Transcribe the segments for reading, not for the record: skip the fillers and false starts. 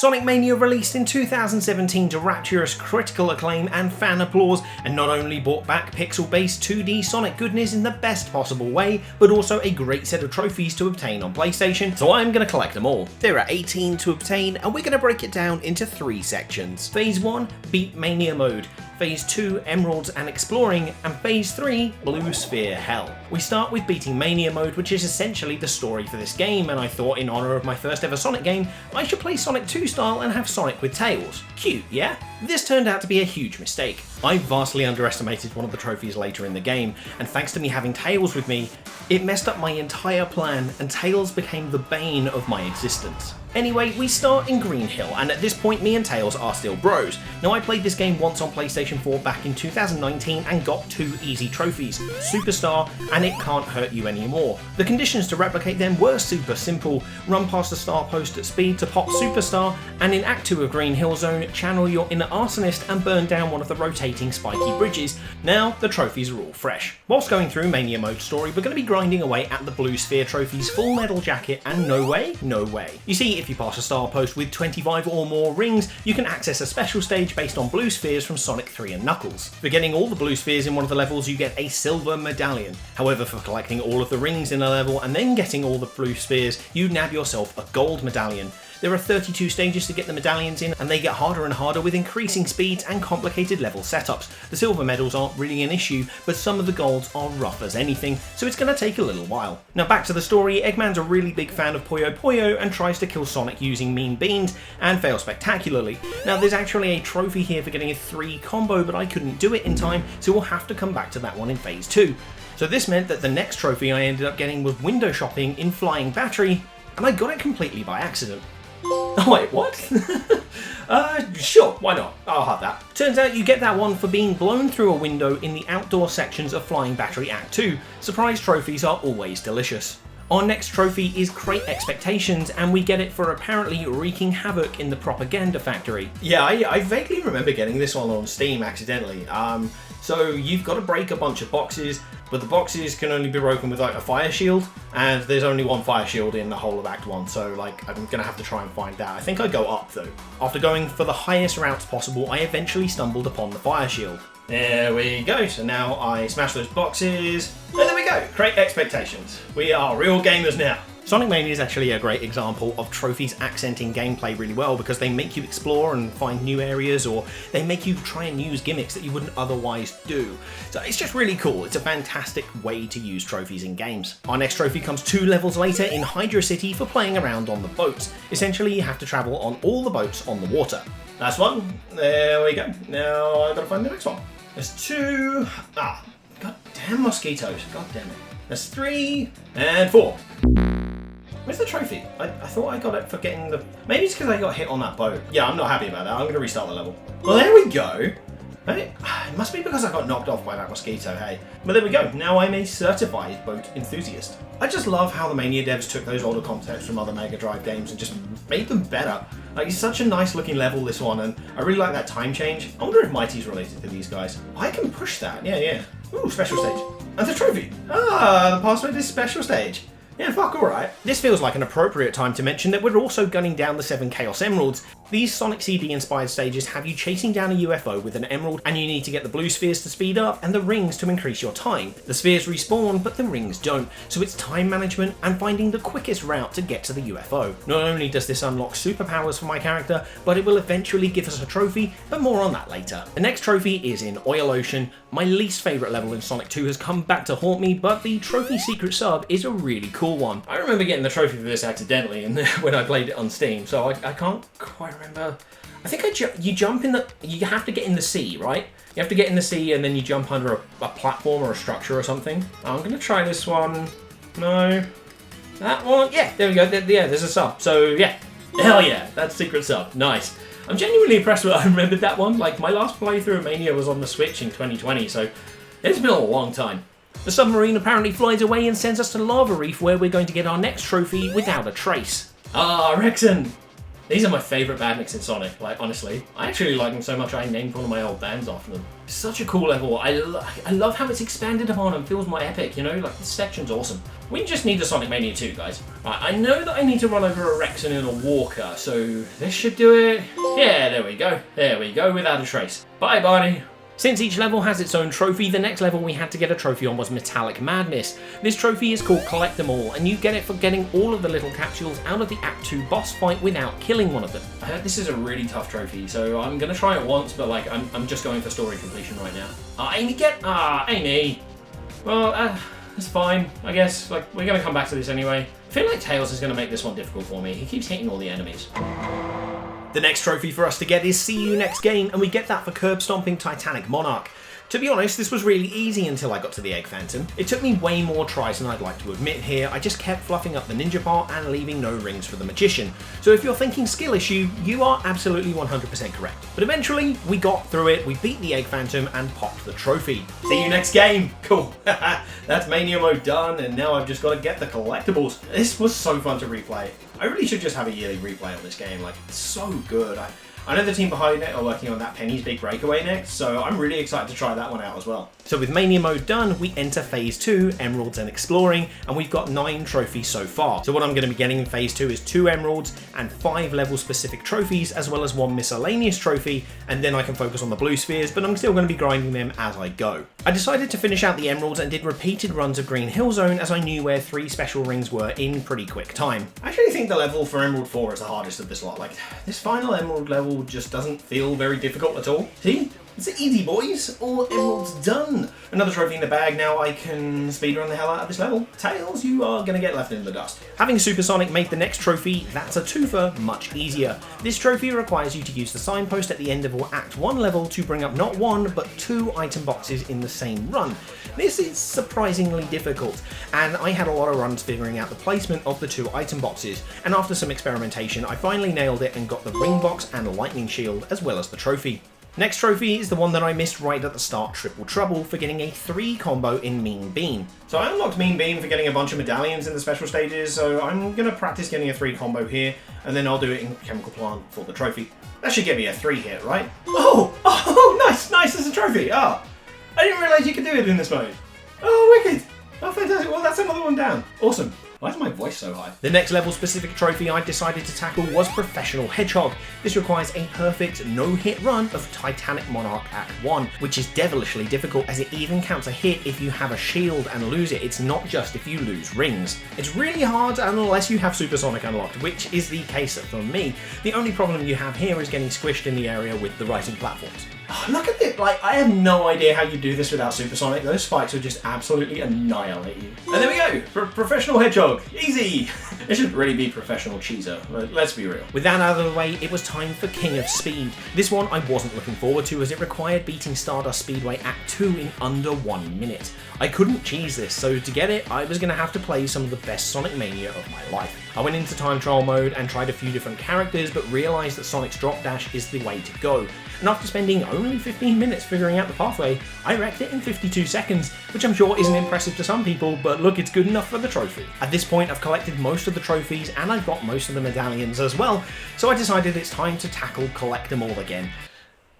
Sonic Mania released in 2017 to rapturous critical acclaim and fan applause, and not only brought back pixel-based 2D Sonic goodness in the best possible way, but also a great set of trophies to obtain on PlayStation, so I'm going to collect them all. There are 18 to obtain, and we're going to break it down into 3 sections. Phase 1, Beat Mania Mode. Phase 2, Emeralds and Exploring, and Phase 3, Blue Sphere Hell. We start with beating Mania Mode, which is essentially the story for this game, and I thought in honour of my first ever Sonic game, I should play Sonic 2 style and have Sonic with Tails. Cute, yeah? This turned out to be a huge mistake. I vastly underestimated one of the trophies later in the game, and thanks to me having Tails with me, it messed up my entire plan, and Tails became the bane of my existence. Anyway, we start in Green Hill, and at this point me and Tails are still bros. Now I played this game once on PlayStation 4 back in 2019 and got 2 easy trophies, Superstar and It Can't Hurt You Anymore. The conditions to replicate them were super simple: run past a star post at speed to pop Superstar, and in Act 2 of Green Hill Zone, channel your inner arsonist and burn down one of the rotating spiky bridges. Now the trophies are all fresh. Whilst going through Mania Mode story, we're going to be grinding away at the Blue Sphere trophies, Full Metal Jacket and No Way, No Way. You see, if you pass a star post with 25 or more rings, you can access a special stage based on blue spheres from Sonic 3 and Knuckles. For getting all the blue spheres in one of the levels, you get a silver medallion. However, for collecting all of the rings in a level and then getting all the blue spheres, you nab yourself a gold medallion. There are 32 stages to get the medallions in, and they get harder and harder with increasing speeds and complicated level setups. The silver medals aren't really an issue, but some of the golds are rough as anything, so it's going to take a little while. Now back to the story, Eggman's a really big fan of Puyo Puyo and tries to kill Sonic using mean beans, and fails spectacularly. Now there's actually a trophy here for getting a 3 combo, but I couldn't do it in time, so we'll have to come back to that one in Phase 2. So this meant that the next trophy I ended up getting was window shopping in Flying Battery, and I got it completely by accident. Oh wait, what? Sure, why not? I'll have that. Turns out you get that one for being blown through a window in the outdoor sections of Flying Battery Act 2. Surprise trophies are always delicious. Our next trophy is Great Expectations, and we get it for apparently wreaking havoc in the Propaganda Factory. Yeah, I vaguely remember getting this one on Steam accidentally. So you've got to break a bunch of boxes, but the boxes can only be broken with like a fire shield, and there's only one fire shield in the whole of Act 1, so like I'm gonna have to try and find that. I think I go up though. After going for the highest routes possible, I eventually stumbled upon the fire shield. There we go, so now I smash those boxes, and there we go, Great Expectations. We are real gamers now. Sonic Mania is actually a great example of trophies accenting gameplay really well, because they make you explore and find new areas, or they make you try and use gimmicks that you wouldn't otherwise do. So it's just really cool. It's a fantastic way to use trophies in games. Our next trophy comes 2 levels later in Hydra City for playing around on the boats. Essentially you have to travel on all the boats on the water. That's one. There we go. Now I've got to find the next one. There's 2. Ah, god damn mosquitoes. God damn it. There's 3 and 4. Where's the trophy? I thought I got it for getting the... Maybe it's because I got hit on that boat. Yeah, I'm not happy about that. I'm going to restart the level. Well, there we go. Hey, it must be because I got knocked off by that mosquito, hey. But there we go. Now I'm a certified boat enthusiast. I just love how the Mania devs took those older concepts from other Mega Drive games and just made them better. Like, it's such a nice looking level, this one, and I really like that time change. I wonder if Mighty's related to these guys. I can push that. Yeah. Ooh, special stage. And the trophy. Ah, the password is special stage. Yeah, fuck, alright. This feels like an appropriate time to mention that we're also gunning down the 7 Chaos Emeralds. These Sonic CD inspired stages have you chasing down a UFO with an emerald, and you need to get the blue spheres to speed up and the rings to increase your time. The spheres respawn, but the rings don't, so it's time management and finding the quickest route to get to the UFO. Not only does this unlock superpowers for my character, but it will eventually give us a trophy, but more on that later. The next trophy is in Oil Ocean. My least favourite level in Sonic 2 has come back to haunt me, but the trophy secret sub is a really cool one. I remember getting the trophy for this accidentally when I played it on Steam, so I can't quite remember. I think you jump in the... You have to get in the sea, right? You have to get in the sea and then you jump under a platform or a structure or something. I'm going to try this one. No. That one? Yeah, there we go. Yeah, there's a sub. So, yeah. Hell yeah, that's secret sub. Nice. I'm genuinely impressed with I remembered that one. Like, my last playthrough of Mania was on the Switch in 2020, so it's been a long time. The submarine apparently flies away and sends us to Lava Reef, where we're going to get our next trophy without a trace. Ah, Rexon! These are my favourite badniks in Sonic, like, honestly. I actually like them so much I named one of my old bands after them. Such a cool level. I love how it's expanded upon and feels more epic, you know? Like, this section's awesome. We just need a Sonic Mania 2, guys. Right, I know that I need to run over a Rexon and a Walker, so this should do it. Yeah, there we go. There we go, without a trace. Bye, Barney. Since each level has its own trophy, the next level we had to get a trophy on was Metallic Madness. This trophy is called Collect Them All, and you get it for getting all of the little capsules out of the Act 2 boss fight without killing one of them. I heard this is a really tough trophy, so I'm gonna try it once, but like, I'm just going for story completion right now. Amy, Amy! Well, it's fine, I guess. Like, we're gonna come back to this anyway. I feel like Tails is gonna make this one difficult for me. He keeps hitting all the enemies. The next trophy for us to get is See You Next Game, and we get that for curb stomping Titanic Monarch. To be honest, this was really easy until I got to the Egg Phantom. It took me way more tries than I'd like to admit here. I just kept fluffing up the ninja part and leaving no rings for the magician. So if you're thinking skill issue, you are absolutely 100% correct. But eventually, we got through it, we beat the Egg Phantom and popped the trophy. See you next game! Cool. That's Mania Mode done, and now I've just got to get the collectibles. This was so fun to replay. I really should just have a yearly replay on this game. Like, it's so good. I know the team behind it are working on that Penny's Big Breakaway next, so I'm really excited to try that one out as well. So with Mania Mode done, we enter Phase 2, Emeralds and Exploring, and we've got 9 trophies so far. So what I'm going to be getting in Phase 2 is 2 Emeralds and 5 level-specific trophies, as well as 1 miscellaneous trophy, and then I can focus on the blue spheres, but I'm still going to be grinding them as I go. I decided to finish out the Emeralds and did repeated runs of Green Hill Zone, as I knew where 3 special rings were in pretty quick time. I actually think the level for Emerald 4 is the hardest of this lot. Like, this final Emerald level just doesn't feel very difficult at all. See? It's easy, boys. All emeralds done. Another trophy in the bag. Now I can speedrun the hell out of this level. Tails, you are going to get left in the dust. Having Supersonic make the next trophy, that's a twofer, much easier. This trophy requires you to use the signpost at the end of your Act 1 level to bring up not 1, but 2 item boxes in the same run. This is surprisingly difficult, and I had a lot of runs figuring out the placement of the 2 item boxes, and after some experimentation, I finally nailed it and got the ring box and lightning shield, as well as the trophy. Next trophy is the one that I missed right at the start, Triple Trouble, for getting a 3 combo in Mean Bean. So I unlocked Mean Bean for getting a bunch of medallions in the special stages, so I'm going to practice getting a 3 combo here, and then I'll do it in Chemical Plant for the trophy. That should get me a 3 hit, right? Oh, nice, there's a trophy. I didn't realise you could do it in this mode. Oh, wicked. Oh, fantastic. Well, that's another one down. Awesome. Why is my voice so high? The next level specific trophy I decided to tackle was Professional Hedgehog. This requires a perfect no-hit run of Titanic Monarch Act 1, which is devilishly difficult as it even counts a hit if you have a shield and lose it. It's not just if you lose rings. It's really hard unless you have Supersonic unlocked, which is the case for me. The only problem you have here is getting squished in the area with the rising platforms. Oh, look at it! Like, I have no idea how you do this without Supersonic. Those spikes would just absolutely annihilate you. And there we go! Professional Hedgehog! Easy! It should really be Professional Cheeser, let's be real. With that out of the way, it was time for King of Speed. This one I wasn't looking forward to as it required beating Stardust Speedway Act 2 in under 1 minute. I couldn't cheese this, so to get it, I was going to have to play some of the best Sonic Mania of my life. I went into time trial mode and tried a few different characters, but realised that Sonic's drop dash is the way to go. And after spending only 15 minutes figuring out the pathway, I wrecked it in 52 seconds, which I'm sure isn't impressive to some people, but look, it's good enough for the trophy. At this point, I've collected most of the trophies and I've got most of the medallions as well, so I decided it's time to tackle Collect Them All again.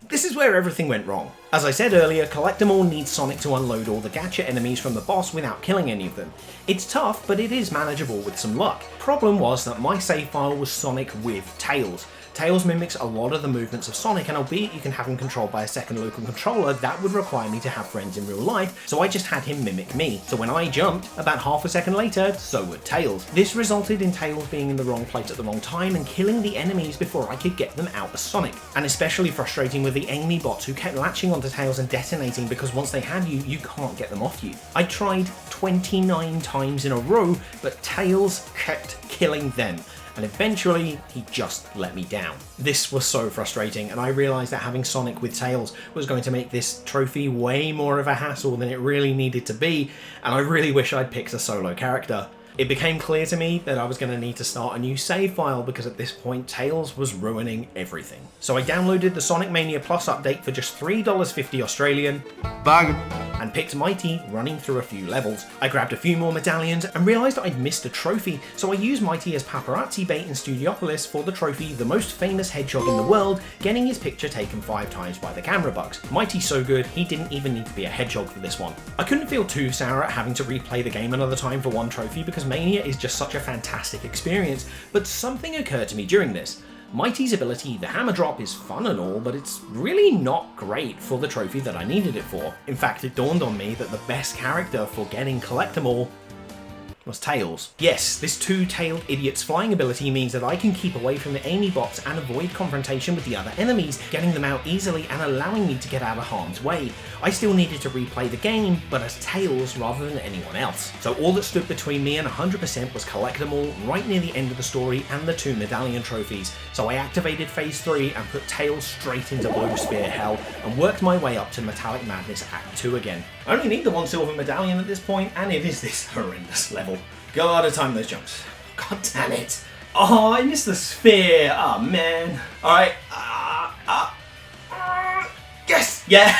This is where everything went wrong. As I said earlier, Collect Them All needs Sonic to unload all the gacha enemies from the boss without killing any of them. It's tough, but it is manageable with some luck. Problem was that my save file was Sonic with Tails. Tails mimics a lot of the movements of Sonic, and albeit you can have him controlled by a second local controller, that would require me to have friends in real life, so I just had him mimic me. So when I jumped, about half a second later, so would Tails. This resulted in Tails being in the wrong place at the wrong time and killing the enemies before I could get them out of Sonic. And especially frustrating with the Amy bots who kept latching onto Tails and detonating because once they had you, you can't get them off you. I tried 29 times in a row, but Tails kept killing them. And eventually, he just let me down. This was so frustrating, and I realised that having Sonic with Tails was going to make this trophy way more of a hassle than it really needed to be, and I really wish I'd picked a solo character. It became clear to me that I was going to need to start a new save file because at this point Tails was ruining everything. So I downloaded the Sonic Mania Plus update for just $3.50 Australian. Bargain. and picked Mighty running through a few levels. I grabbed a few more medallions and realised I'd missed a trophy, so I used Mighty as paparazzi bait in Studiopolis for the trophy The Most Famous Hedgehog in the World, getting his picture taken 5 times by the camera bugs. Mighty's so good, he didn't even need to be a hedgehog for this one. I couldn't feel too sour at having to replay the game another time for one trophy because Mania is just such a fantastic experience, but something occurred to me during this. Mighty's ability, the hammer drop, is fun and all, but it's really not great for the trophy that I needed it for. In fact, it dawned on me that the best character for getting collect 'em all was Tails. Yes, this two-tailed idiot's flying ability means that I can keep away from the Amy bots and avoid confrontation with the other enemies, getting them out easily and allowing me to get out of harm's way. I still needed to replay the game, but as Tails rather than anyone else. So all that stood between me and 100% was collect them all right near the end of the story and the 2 medallion trophies. So I activated phase 3 and put Tails straight into Blue Sphere Hell and worked my way up to Metallic Madness Act 2 again. I only need the 1 silver medallion at this point, and it is this horrendous level. Gotta time those jumps. God damn it. Oh, I missed the sphere. Oh, man. Alright. Yes! Yeah!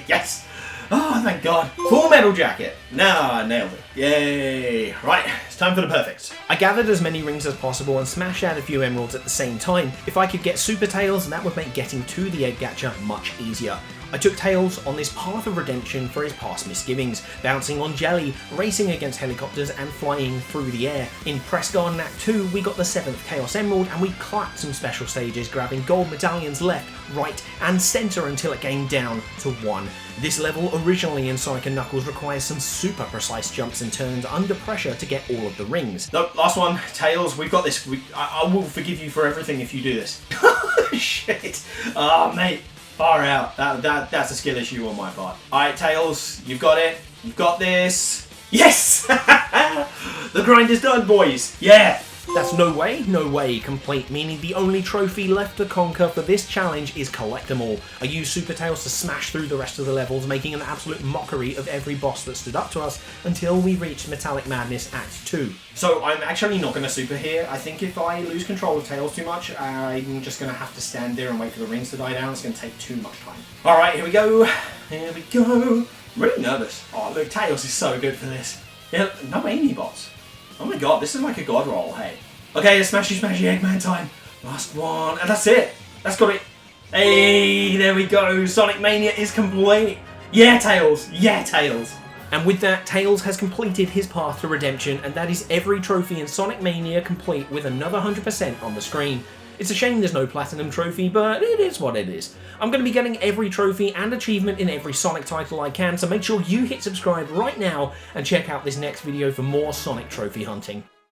Yes! Oh, thank God. Full metal jacket. Now I nailed it. Yay. Right, it's time for the perfects. I gathered as many rings as possible and smashed out a few emeralds at the same time. If I could get Super Tails, that would make getting to the egg gacha much easier. I took Tails on this path of redemption for his past misgivings, bouncing on jelly, racing against helicopters and flying through the air. In Press Garden Act 2 we got the 7th Chaos Emerald and we clapped some special stages, grabbing gold medallions left, right and centre until it came down to 1. This level originally in Sonic & Knuckles requires some super precise jumps and turns under pressure to get all of the rings. No, last one, Tails, we've got this. I will forgive you for everything if you do this. Shit. Oh mate. Far out. That's a skill issue on my part. Alright, Tails, you've got it. You've got this. Yes! The grind is done, boys. Yeah! That's no way complete, meaning the only trophy left to conquer for this challenge is collect them all. I used Super Tails to smash through the rest of the levels, making an absolute mockery of every boss that stood up to us until we reached Metallic Madness Act 2. So I'm actually not going to super here. I think if I lose control of Tails too much, I'm just going to have to stand there and wait for the rings to die down. It's going to take too much time. Alright, here we go. Here we go. I'm really nervous. Oh, look, Tails is so good for this. Yeah, no Amy bots. Oh my God, this is like a god roll, hey. Okay, it's smashy Eggman time. Last one, and that's it. That's got it. Hey, there we go. Sonic Mania is complete. Yeah, Tails. Yeah, Tails. And with that, Tails has completed his path to redemption, and that is every trophy in Sonic Mania complete with another 100% on the screen. It's a shame there's no Platinum trophy, but it is what it is. I'm going to be getting every trophy and achievement in every Sonic title I can, so make sure you hit subscribe right now and check out this next video for more Sonic trophy hunting.